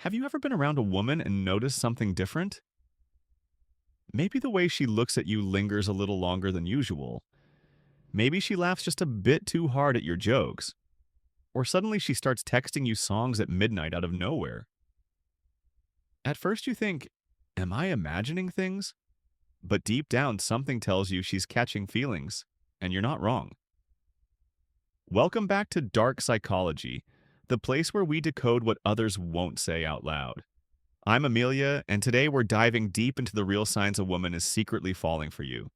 Have you ever been around a woman and noticed something different? Maybe the way she looks at you lingers a little longer than usual. Maybe she laughs just a bit too hard at your jokes. Or suddenly she starts texting you songs at midnight out of nowhere. At first you think, am I imagining things? But deep down, something tells you she's catching feelings, and you're not wrong. Welcome back to Dark Psychology, the place where we decode what others won't say out loud. I'm Amelia, and today we're diving deep into the real signs a woman is secretly falling for you.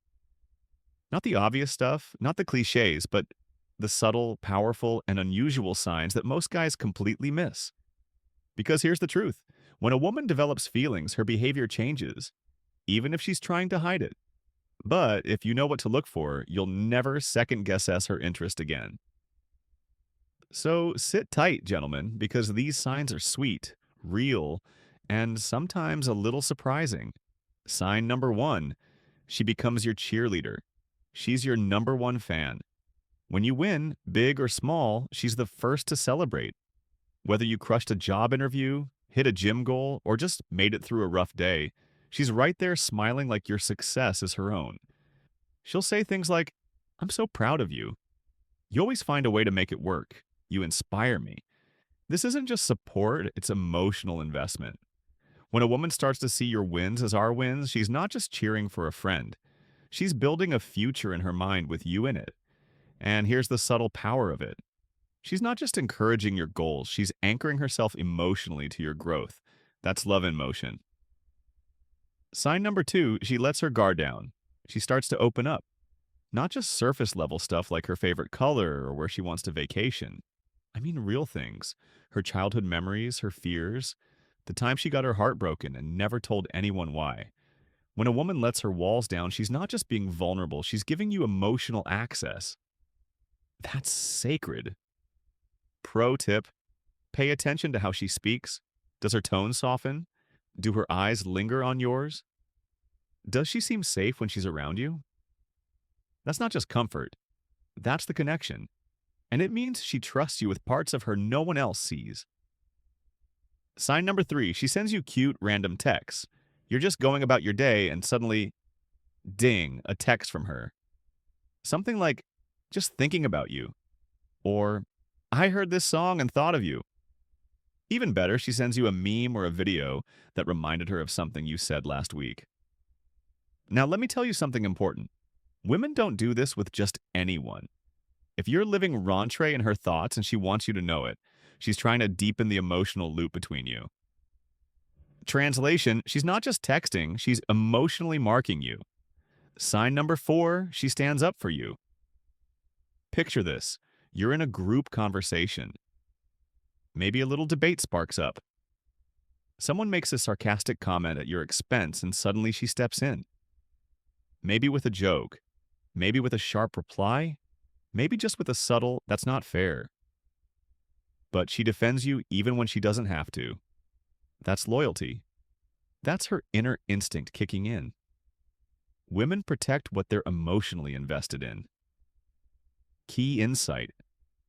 Not the obvious stuff, not the cliches, but the subtle, powerful, and unusual signs that most guys completely miss. Because here's the truth: when a woman develops feelings, her behavior changes, even if she's trying to hide it. But if you know what to look for, you'll never second guess her interest again. So sit tight, gentlemen, because these signs are sweet, real, and sometimes a little surprising. Sign number one: she becomes your cheerleader. She's your number one fan. When you win, big or small, she's the first to celebrate. Whether you crushed a job interview, hit a gym goal, or just made it through a rough day, she's right there smiling like your success is her own. She'll say things like, "I'm so proud of you. You always find a way to make it work. You inspire me." This isn't just support, it's emotional investment. When a woman starts to see your wins as our wins, she's not just cheering for a friend. She's building a future in her mind with you in it. And here's the subtle power of it: she's not just encouraging your goals, she's anchoring herself emotionally to your growth. That's love in motion. Sign number two: she lets her guard down. She starts to open up. Not just surface level stuff like her favorite color or where she wants to vacation. I mean real things: her childhood memories, her fears, the time she got her heart broken and never told anyone why. When a woman lets her walls down, she's not just being vulnerable, she's giving you emotional access. That's sacred. Pro tip: pay attention to how she speaks. Does her tone soften? Do her eyes linger on yours? Does she seem safe when she's around you? That's not just comfort, that's the connection. And it means she trusts you with parts of her no one else sees. Sign number three: she sends you cute random texts. You're just going about your day and suddenly, ding, a text from her. Something like, "Just thinking about you," or "I heard this song and thought of you." Even better, she sends you a meme or a video that reminded her of something you said last week. Now, let me tell you something important. Women don't do this with just anyone. If you're living rentree in her thoughts and she wants you to know it, she's trying to deepen the emotional loop between you. Translation: she's not just texting, she's emotionally marking you. Sign number four: she stands up for you. Picture this: you're in a group conversation. Maybe a little debate sparks up. Someone makes a sarcastic comment at your expense and suddenly she steps in. Maybe with a joke, maybe with a sharp reply, maybe just with a subtle, "That's not fair." But she defends you even when she doesn't have to. That's loyalty. That's her inner instinct kicking in. Women protect what they're emotionally invested in. Key insight: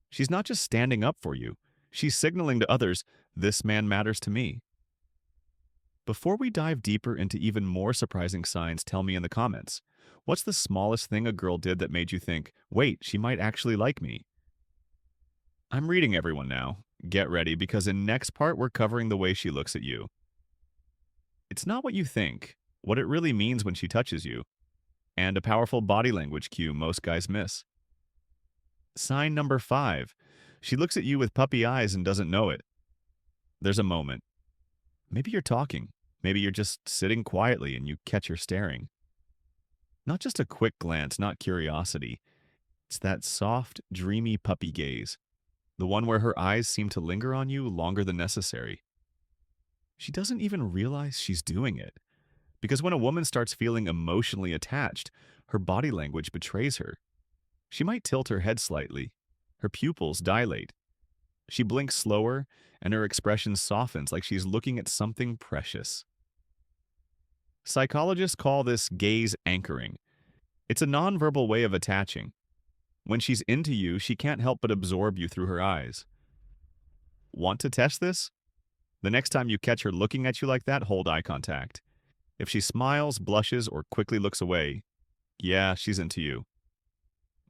she's not just standing up for you, she's signaling to others, "This man matters to me." Before we dive deeper into even more surprising signs, tell me in the comments, what's the smallest thing a girl did that made you think, "Wait, she might actually like me"? I'm reading everyone now. Get ready, because in next part we're covering the way she looks at you. It's not what you think, what it really means when she touches you, and a powerful body language cue most guys miss. Sign number five: she looks at you with puppy eyes and doesn't know it. There's a moment. Maybe you're talking. Maybe you're just sitting quietly and you catch her staring. Not just a quick glance, not curiosity. It's that soft, dreamy puppy gaze. The one where her eyes seem to linger on you longer than necessary. She doesn't even realize she's doing it. Because when a woman starts feeling emotionally attached, her body language betrays her. She might tilt her head slightly. Her pupils dilate. She blinks slower, and her expression softens like she's looking at something precious. Psychologists call this gaze anchoring. It's a nonverbal way of attaching. When she's into you, she can't help but absorb you through her eyes. Want to test this? The next time you catch her looking at you like that, hold eye contact. If she smiles, blushes, or quickly looks away, yeah, she's into you.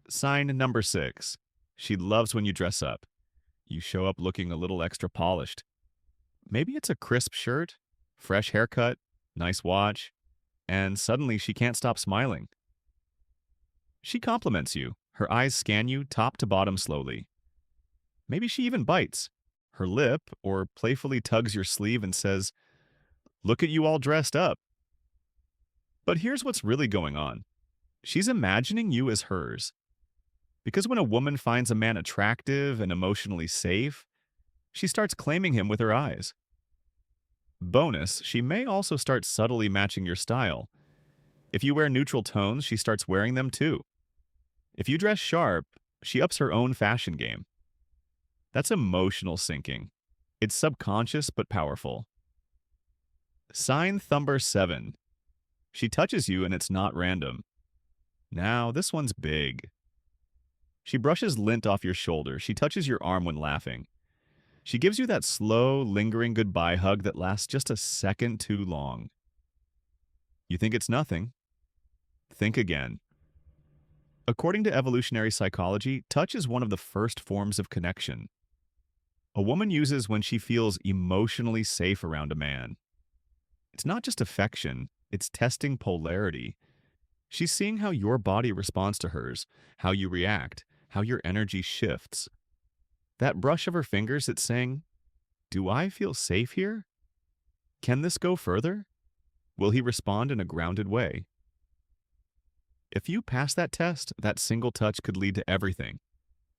Sign number 6. She loves when you dress up. You show up looking a little extra polished. Maybe it's a crisp shirt, fresh haircut, nice watch, and suddenly she can't stop smiling. She compliments you. Her eyes scan you top to bottom slowly. Maybe she even bites her lip or playfully tugs your sleeve and says, "Look at you all dressed up." But here's what's really going on. She's imagining you as hers. Because when a woman finds a man attractive and emotionally safe, she starts claiming him with her eyes. Bonus, she may also start subtly matching your style. If you wear neutral tones, she starts wearing them too. If you dress sharp, she ups her own fashion game. That's emotional syncing. It's subconscious but powerful. Sign number 7. She touches you and it's not random. Now, this one's big. She brushes lint off your shoulder. She touches your arm when laughing. She gives you that slow, lingering goodbye hug that lasts just a second too long. You think it's nothing? Think again. According to evolutionary psychology, touch is one of the first forms of connection. A woman uses when she feels emotionally safe around a man. It's not just affection, it's testing polarity. She's seeing how your body responds to hers, how you react, how your energy shifts. That brush of her fingers, it's saying, "Do I feel safe here? Can this go further? Will he respond in a grounded way?" If you pass that test, that single touch could lead to everything.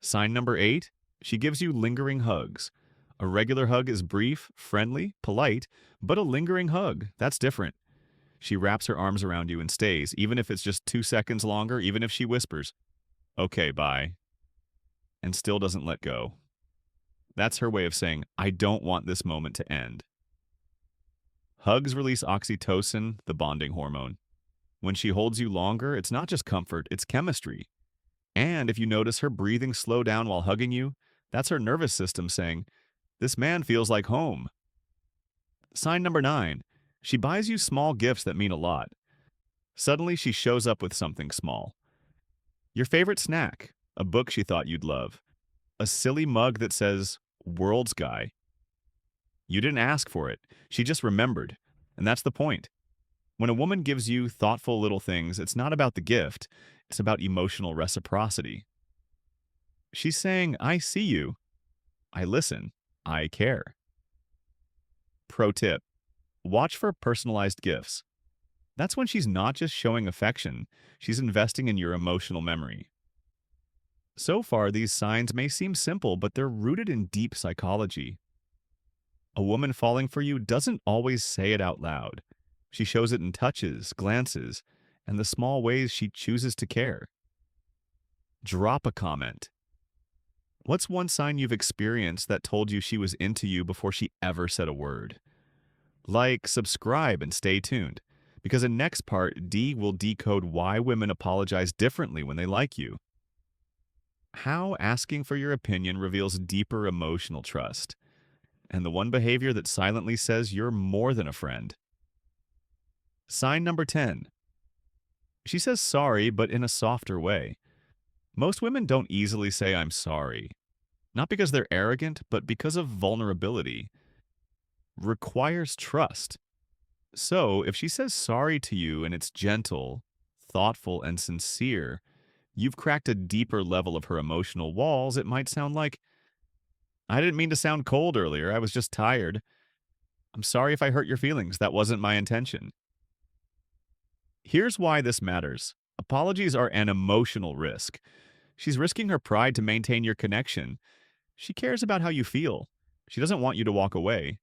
Sign number 8, she gives you lingering hugs. A regular hug is brief, friendly, polite, but a lingering hug, that's different. She wraps her arms around you and stays, even if it's just 2 seconds longer, even if she whispers, "Okay, bye," and still doesn't let go. That's her way of saying, "I don't want this moment to end." Hugs release oxytocin, the bonding hormone. When she holds you longer, it's not just comfort, it's chemistry. And if you notice her breathing slow down while hugging you, that's her nervous system saying, "This man feels like home." Sign number 9. She buys you small gifts that mean a lot. Suddenly, she shows up with something small. Your favorite snack, a book she thought you'd love, a silly mug that says, "World's Guy." You didn't ask for it, she just remembered. And that's the point. When a woman gives you thoughtful little things, it's not about the gift, it's about emotional reciprocity. She's saying, "I see you, I listen, I care." Pro tip: watch for personalized gifts. That's when she's not just showing affection, she's investing in your emotional memory. So far, these signs may seem simple, but they're rooted in deep psychology. A woman falling for you doesn't always say it out loud. She shows it in touches, glances, and the small ways she chooses to care. Drop a comment. What's one sign you've experienced that told you she was into you before she ever said a word? Like, subscribe, and stay tuned, because in next part, D will decode why women apologize differently when they like you. How asking for your opinion reveals deeper emotional trust, and the one behavior that silently says you're more than a friend. Sign number 10. She says sorry, but in a softer way. Most women don't easily say "I'm sorry." Not because they're arrogant, but because of vulnerability. Requires trust. So, if she says sorry to you and it's gentle, thoughtful, and sincere, you've cracked a deeper level of her emotional walls. It might sound like, "I didn't mean to sound cold earlier, I was just tired. I'm sorry if I hurt your feelings, that wasn't my intention." Here's why this matters. Apologies are an emotional risk. She's risking her pride to maintain your connection. She cares about how you feel. She doesn't want you to walk away.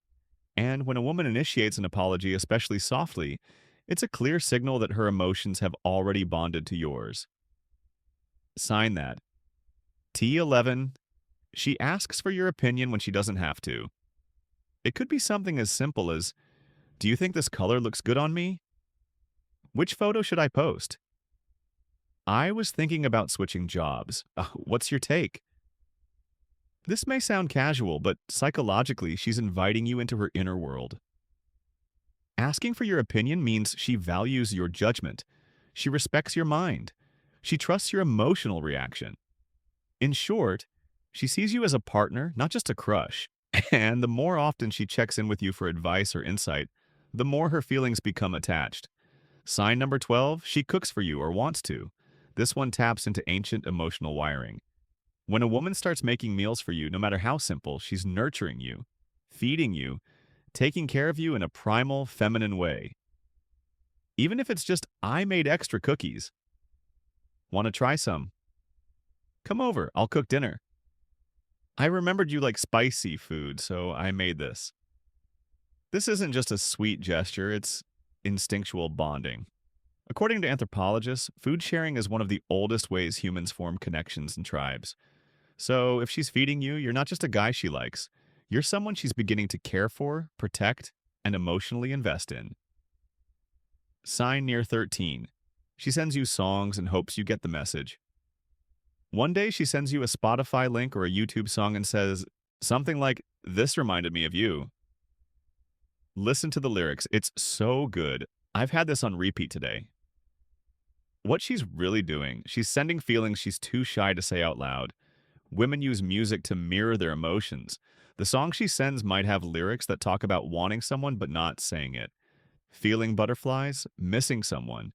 And when a woman initiates an apology, especially softly, it's a clear signal that her emotions have already bonded to yours. Sign that. T11. She asks for your opinion when she doesn't have to. It could be something as simple as, "Do you think this color looks good on me? Which photo should I post? I was thinking about switching jobs. What's your take?" This may sound casual, but psychologically, she's inviting you into her inner world. Asking for your opinion means she values your judgment. She respects your mind. She trusts your emotional reaction. In short, she sees you as a partner, not just a crush. And the more often she checks in with you for advice or insight, the more her feelings become attached. Sign number 12, she cooks for you or wants to. This one taps into ancient emotional wiring. When a woman starts making meals for you, no matter how simple, she's nurturing you, feeding you, taking care of you in a primal, feminine way. Even if it's just, I made extra cookies. Want to try some? Come over, I'll cook dinner. I remembered you like spicy food, so I made this. This isn't just a sweet gesture, it's instinctual bonding. According to anthropologists, food sharing is one of the oldest ways humans form connections in tribes. So if she's feeding you, you're not just a guy she likes. You're someone she's beginning to care for, protect, and emotionally invest in. Sign near 13. She sends you songs and hopes you get the message. One day she sends you a Spotify link or a YouTube song and says something like, "This reminded me of you." Listen to the lyrics. It's so good. I've had this on repeat today. What she's really doing, she's sending feelings she's too shy to say out loud. Women use music to mirror their emotions. The song she sends might have lyrics that talk about wanting someone but not saying it, feeling butterflies, missing someone,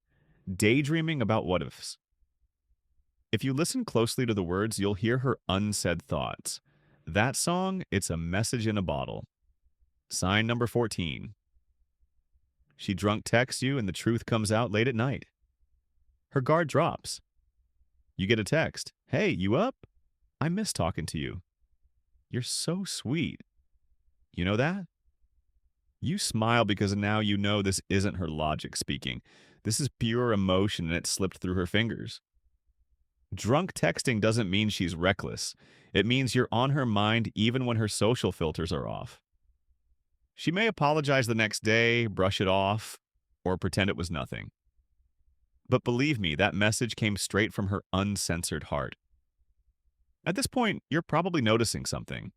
daydreaming about what ifs. If you listen closely to the words, you'll hear her unsaid thoughts. That song, it's a message in a bottle. Sign number 14. She drunk texts you and the truth comes out late at night. Her guard drops. You get a text. "Hey, you up? I miss talking to you. You're so sweet." You know that? You smile because now you know this isn't her logic speaking. This is pure emotion and it slipped through her fingers. Drunk texting doesn't mean she's reckless. It means you're on her mind even when her social filters are off. She may apologize the next day, brush it off, or pretend it was nothing. But believe me, that message came straight from her uncensored heart. At this point, you're probably noticing something.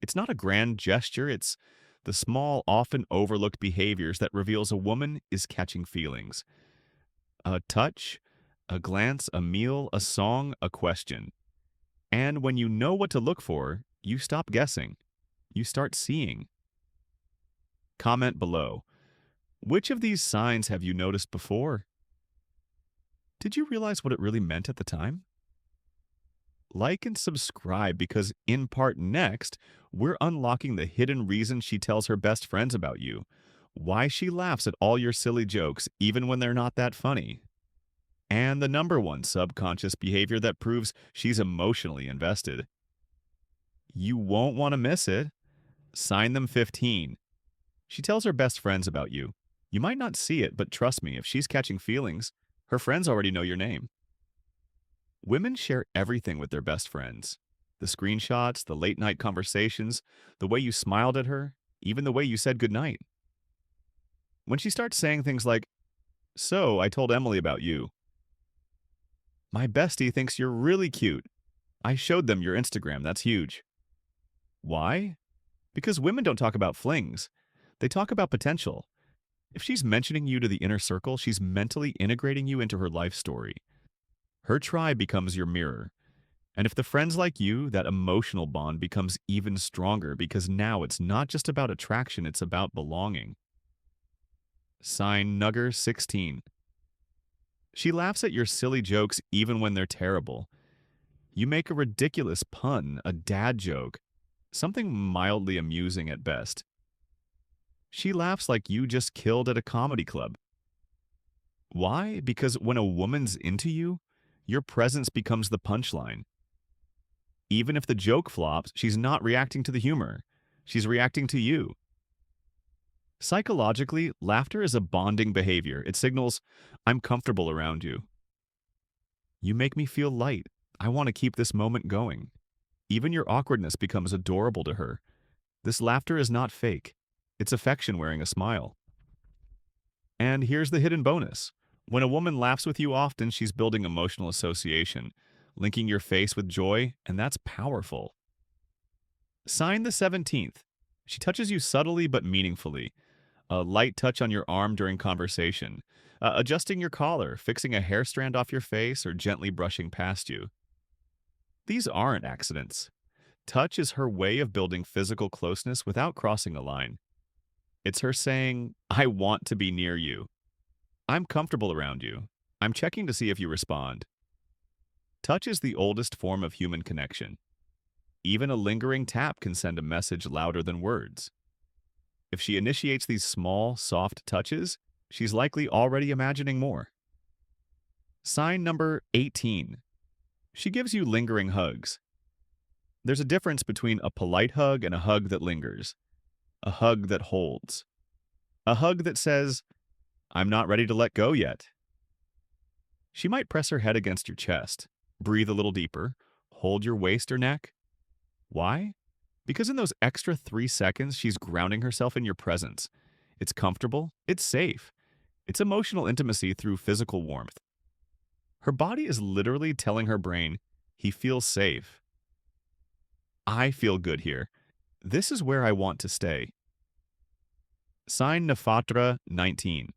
It's not a grand gesture, it's the small, often overlooked behaviors that reveals a woman is catching feelings. A touch, a glance, a meal, a song, a question. And when you know what to look for, you stop guessing. You start seeing. Comment below. Which of these signs have you noticed before? Did you realize what it really meant at the time? Like and subscribe because in part next, we're unlocking the hidden reason she tells her best friends about you. Why she laughs at all your silly jokes even when they're not that funny. And the number one subconscious behavior that proves she's emotionally invested. You won't want to miss it. Sign them 15. She tells her best friends about you. You might not see it, but trust me, if she's catching feelings, her friends already know your name. Women share everything with their best friends. The screenshots, the late night conversations, the way you smiled at her, even the way you said goodnight. When she starts saying things like, "So, I told Emily about you. My bestie thinks you're really cute. I showed them your Instagram, that's huge." Why? Because women don't talk about flings. They talk about potential. If she's mentioning you to the inner circle, she's mentally integrating you into her life story. Her tribe becomes your mirror. And if the friends like you, that emotional bond becomes even stronger because now it's not just about attraction, it's about belonging. Sign Nugger 16. She laughs at your silly jokes even when they're terrible. You make a ridiculous pun, a dad joke, something mildly amusing at best. She laughs like you just killed at a comedy club. Why? Because when a woman's into you, your presence becomes the punchline. Even if the joke flops, she's not reacting to the humor. She's reacting to you. Psychologically, laughter is a bonding behavior. It signals, "I'm comfortable around you. You make me feel light. I want to keep this moment going." Even your awkwardness becomes adorable to her. This laughter is not fake. It's affection wearing a smile. And here's the hidden bonus. When a woman laughs with you often, she's building emotional association, linking your face with joy, and that's powerful. Sign the 17th. She touches you subtly but meaningfully. A light touch on your arm during conversation, adjusting your collar, fixing a hair strand off your face, or gently brushing past you. These aren't accidents. Touch is her way of building physical closeness without crossing a line. It's her saying, I want to be near you. I'm comfortable around you. I'm checking to see if you respond. Touch is the oldest form of human connection. Even a lingering tap can send a message louder than words. If she initiates these small, soft touches, she's likely already imagining more. Sign number 18. She gives you lingering hugs. There's a difference between a polite hug and a hug that lingers. A hug that holds. A hug that says, I'm not ready to let go yet. She might press her head against your chest, breathe a little deeper, hold your waist or neck. Why? Because in those extra 3 seconds, she's grounding herself in your presence. It's comfortable, it's safe. It's emotional intimacy through physical warmth. Her body is literally telling her brain, he feels safe. I feel good here. This is where I want to stay. Sign Nafatra 19.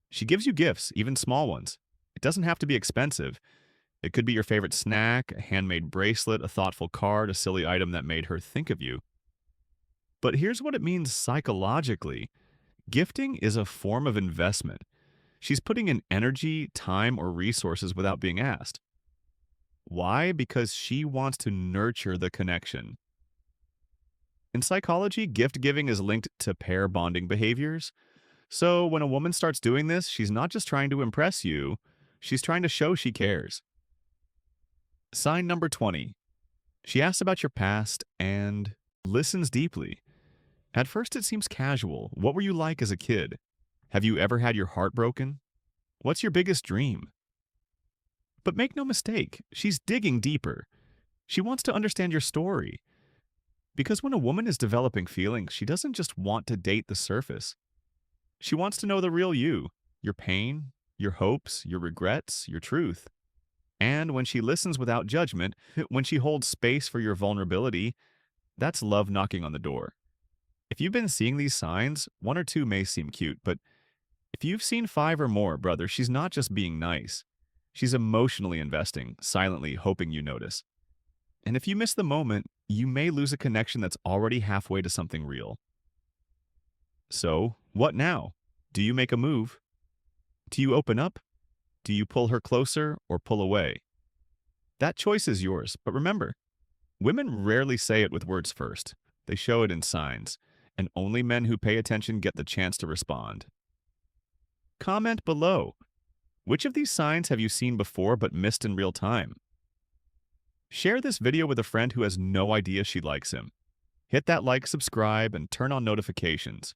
She gives you gifts, even small ones. It doesn't have to be expensive. It could be your favorite snack, a handmade bracelet, a thoughtful card, a silly item that made her think of you. But here's what it means psychologically. Gifting is a form of investment. She's putting in energy, time, or resources without being asked. Why? Because she wants to nurture the connection. In psychology, gift giving is linked to pair bonding behaviors. So when a woman starts doing this, she's not just trying to impress you, she's trying to show she cares. Sign number 20. She asks about your past and listens deeply. At first, it seems casual. What were you like as a kid? Have you ever had your heart broken? What's your biggest dream? But make no mistake, she's digging deeper. She wants to understand your story. Because when a woman is developing feelings, she doesn't just want to date the surface. She wants to know the real you, your pain, your hopes, your regrets, your truth. And when she listens without judgment, when she holds space for your vulnerability, that's love knocking on the door. If you've been seeing these signs, 1 or 2 may seem cute, but if you've seen 5 or more, brother, she's not just being nice. She's emotionally investing, silently hoping you notice. And if you miss the moment, you may lose a connection that's already halfway to something real. So, what now? Do you make a move? Do you open up? Do you pull her closer or pull away? That choice is yours, but remember, women rarely say it with words first. They show it in signs, and only men who pay attention get the chance to respond. Comment below. Which of these signs have you seen before but missed in real time? Share this video with a friend who has no idea she likes him. Hit that like, subscribe, and turn on notifications.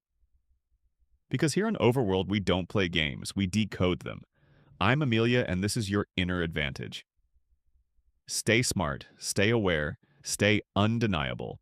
Because here on Overworld, we don't play games, we decode them. I'm Amelia, and this is your inner advantage. Stay smart, stay aware, stay undeniable.